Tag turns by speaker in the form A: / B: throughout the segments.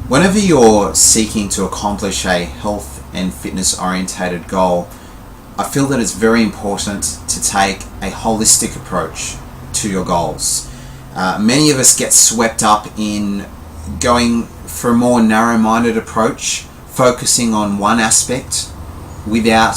A: Whenever you're seeking to accomplish a health and fitness orientated goal, I feel that it's very important to take a holistic approach to your goals. Many of us get swept up in going for a more narrow-minded approach, focusing on one aspect without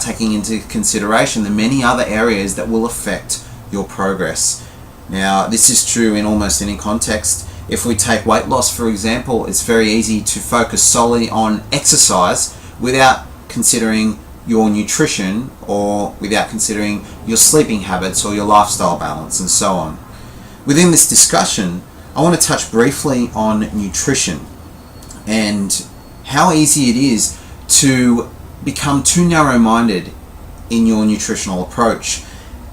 A: taking into consideration the many other areas that will affect your progress. Now, this is true in almost any context. If we take weight loss, for example, it's very easy to focus solely on exercise without considering your nutrition or without considering your sleeping habits or your lifestyle balance and so on. Within this discussion, I want to touch briefly on nutrition and how easy it is to become too narrow-minded in your nutritional approach.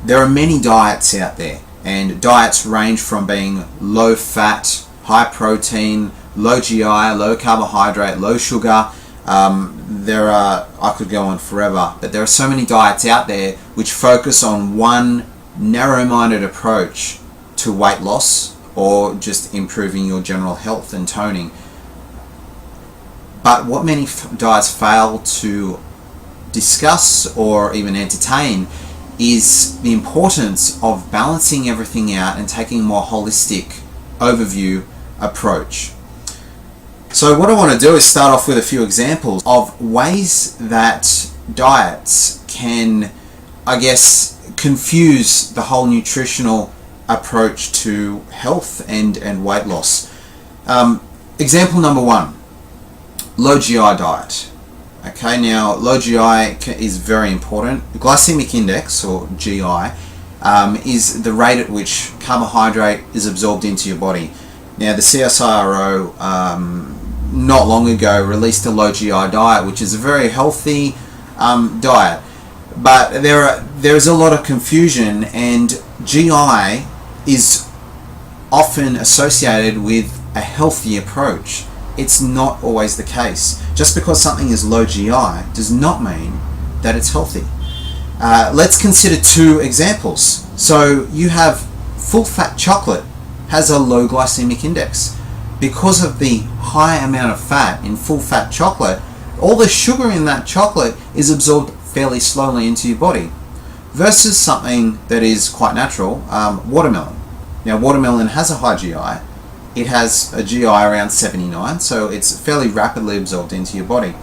A: There are many diets out there, and diets range from being low fat, high protein, low GI, low carbohydrate, low sugar. I could go on forever, but there are so many diets out there which focus on one narrow-minded approach to weight loss or just improving your general health and toning. But what many diets fail to discuss or even entertain is the importance of balancing everything out and taking a more holistic overview approach. So what I want to do is start off with a few examples of ways that diets can, confuse the whole nutritional approach to health and weight loss. Example number one, low GI diet. Okay, now low GI is very important. Glycemic index, or GI, is the rate at which carbohydrate is absorbed into your body. Now the CSIRO not long ago released a low GI diet, which is a very healthy diet, but there is a lot of confusion, and GI is often associated with a healthy approach. It's not always the case. Just because something is low GI does not mean that it's healthy. Let's consider two examples. So you have full fat chocolate has a low glycemic index. Because of the high amount of fat in full fat chocolate, all the sugar in that chocolate is absorbed fairly slowly into your body, versus something that is quite natural, watermelon. Now watermelon has a high GI. It has a GI around 79, so it's fairly rapidly absorbed into your body.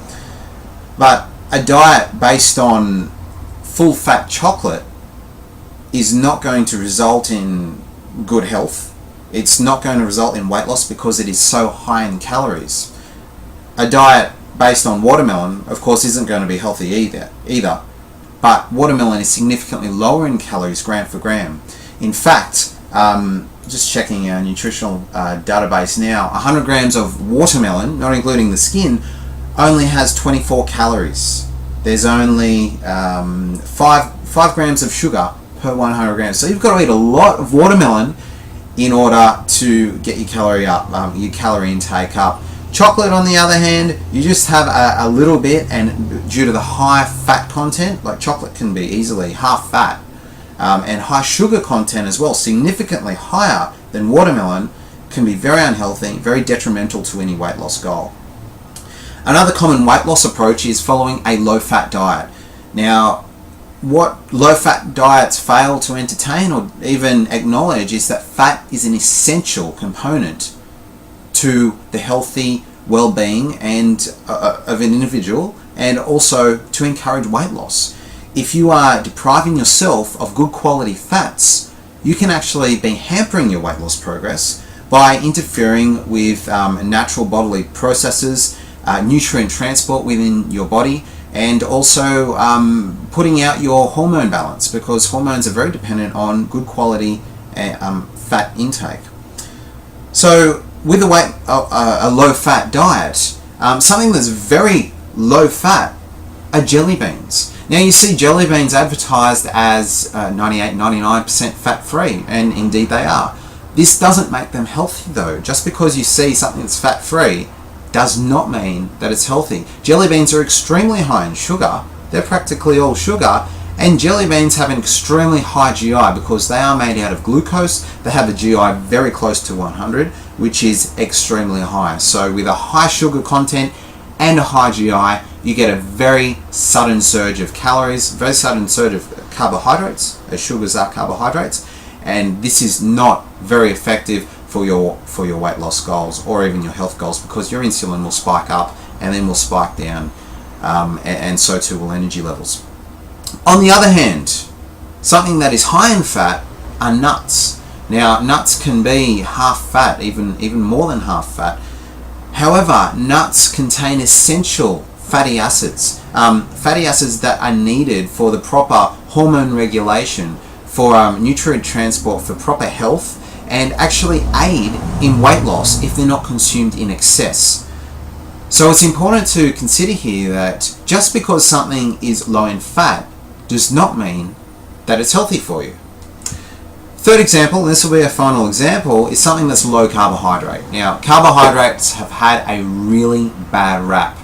A: But a diet based on full fat chocolate is not going to result in good health. It's not going to result in weight loss because it is so high in calories. A diet based on watermelon, of course, isn't going to be healthy either. But watermelon is significantly lower in calories gram for gram. In fact, just checking our nutritional database now, 100 grams of watermelon, not including the skin, only has 24 calories. There's only 5 grams of sugar per 100 grams. So you've got to eat a lot of watermelon in order to get your calorie intake up. Chocolate, on the other hand, you just have a little bit, and due to the high fat content, like chocolate can be easily half fat, and high sugar content as well, significantly higher than watermelon, can be very unhealthy, very detrimental to any weight loss goal. Another common weight loss approach is following a low-fat diet. Now, what low-fat diets fail to entertain or even acknowledge is that fat is an essential component to the healthy well-being of an individual, and also to encourage weight loss. If you are depriving yourself of good quality fats, you can actually be hampering your weight loss progress by interfering with natural bodily processes, nutrient transport within your body, and also putting out your hormone balance, because hormones are very dependent on good quality fat intake. So with a low-fat diet, something that's very low-fat are jelly beans. Now you see jelly beans advertised as 98-99% fat-free, and indeed they are. This doesn't make them healthy though. Just because you see something that's fat-free does not mean that it's healthy. Jelly beans are extremely high in sugar. They're practically all sugar, And jelly beans have an extremely high GI because they are made out of glucose. They have a GI very close to 100, which is extremely high. So with a high sugar content and a high GI, you get a very sudden surge of calories, very sudden surge of carbohydrates, as sugars are carbohydrates, and this is not very effective for your weight loss goals or even your health goals, because your insulin will spike up and then will spike down, and so too will energy levels. On the other hand, something that is high in fat are nuts. Now, nuts can be half fat, even more than half fat. However, nuts contain essential fatty acids that are needed for the proper hormone regulation, for nutrient transport, for proper health, and actually aid in weight loss if they're not consumed in excess. So it's important to consider here that just because something is low in fat does not mean that it's healthy for you. Third example, and this will be a final example, is something that's low carbohydrate. Now, carbohydrates have had a really bad rap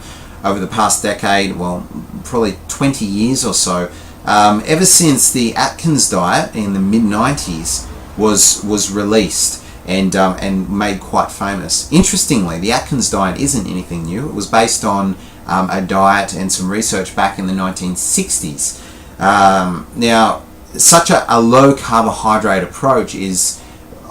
A: over the past decade, well, probably 20 years or so, ever since the Atkins diet in the mid-90s was released and made quite famous. Interestingly, the Atkins diet isn't anything new. It was based on a diet and some research back in the 1960s. Now, such a low carbohydrate approach is,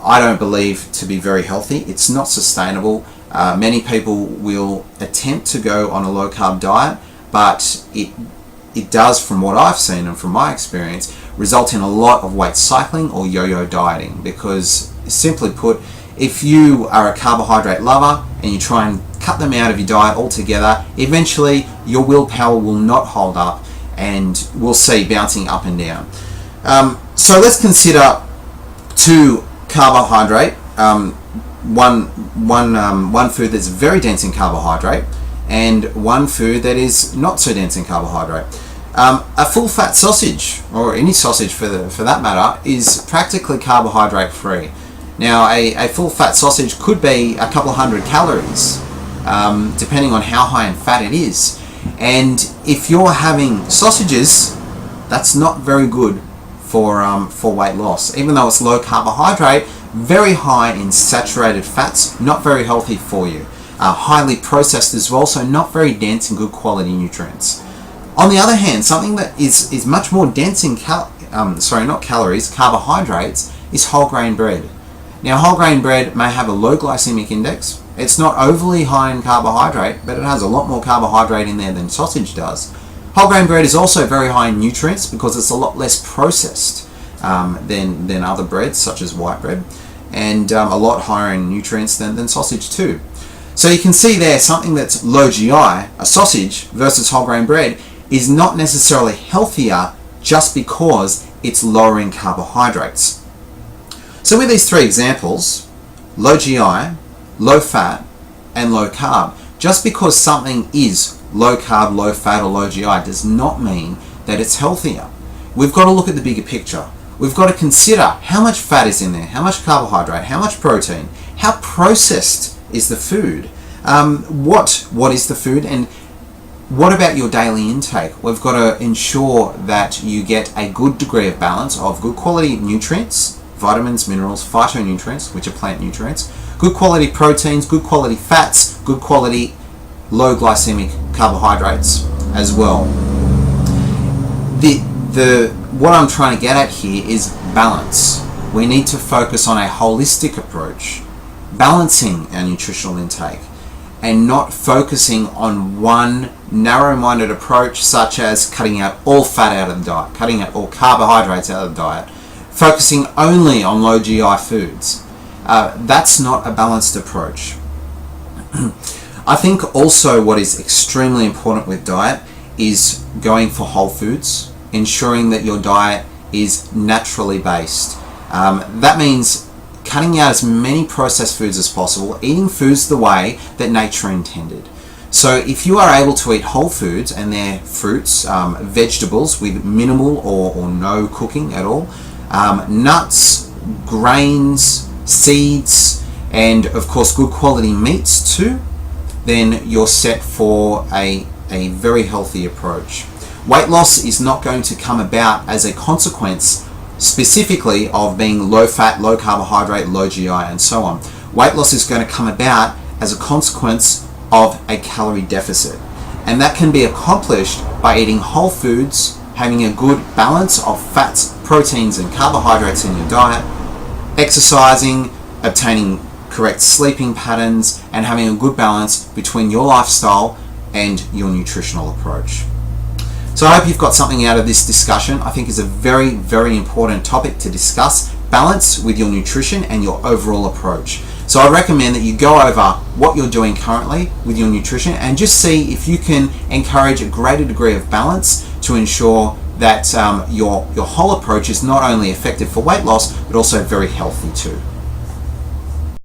A: I don't believe, to be very healthy. It's not sustainable. Many people will attempt to go on a low carb diet, but it does, from what I've seen and from my experience, result in a lot of weight cycling or yo-yo dieting, because simply put, if you are a carbohydrate lover and you try and cut them out of your diet altogether, eventually your willpower will not hold up and we'll see bouncing up and down. So let's consider two carbohydrate, one food that's very dense in carbohydrate and one food that is not so dense in carbohydrate. A full-fat sausage, or any sausage for that matter, is practically carbohydrate free. Now, a full-fat sausage could be a couple of hundred calories, depending on how high in fat it is. And if you're having sausages, that's not very good for weight loss. Even though it's low carbohydrate, very high in saturated fats, not very healthy for you. Highly processed as well, so not very dense in good quality nutrients. On the other hand, something that is much more dense in carbohydrates is whole grain bread. Now, whole grain bread may have a low glycemic index. It's not overly high in carbohydrate, but it has a lot more carbohydrate in there than sausage does. Whole grain bread is also very high in nutrients because it's a lot less processed than other breads, such as white bread, and a lot higher in nutrients than sausage too. So you can see there, something that's low GI, a sausage versus whole grain bread, is not necessarily healthier just because it's lower in carbohydrates. So with these three examples, low GI, low fat, and low carb, just because something is low carb, low fat, or low GI does not mean that it's healthier. We've got to look at the bigger picture. We've got to consider how much fat is in there, how much carbohydrate, how much protein, how processed is the food, what is the food, and what about your daily intake? We've got to ensure that you get a good degree of balance of good quality nutrients, vitamins, minerals, phytonutrients, which are plant nutrients, good quality proteins, good quality fats, good quality low glycemic carbohydrates as well. What I'm trying to get at here is balance. We need to focus on a holistic approach, balancing our nutritional intake, and not focusing on one narrow-minded approach, such as cutting out all fat out of the diet, cutting out all carbohydrates out of the diet, focusing only on low GI foods. That's not a balanced approach. I think also what is extremely important with diet is going for whole foods, ensuring that your diet is naturally based. That means cutting out as many processed foods as possible, eating foods the way that nature intended. So if you are able to eat whole foods, and they're fruits, vegetables with minimal or no cooking at all, nuts, grains, seeds, and of course good quality meats too, then you're set for a very healthy approach. Weight loss is not going to come about as a consequence specifically of being low fat, low carbohydrate, low GI, and so on. Weight loss is going to come about as a consequence of a calorie deficit. And that can be accomplished by eating whole foods, having a good balance of fats, proteins, and carbohydrates in your diet, exercising, obtaining correct sleeping patterns, and having a good balance between your lifestyle and your nutritional approach. So I hope you've got something out of this discussion. I think it's a very, very important topic to discuss, balance with your nutrition and your overall approach. So I recommend that you go over what you're doing currently with your nutrition and just see if you can encourage a greater degree of balance to ensure that your whole approach is not only effective for weight loss, but also very healthy too.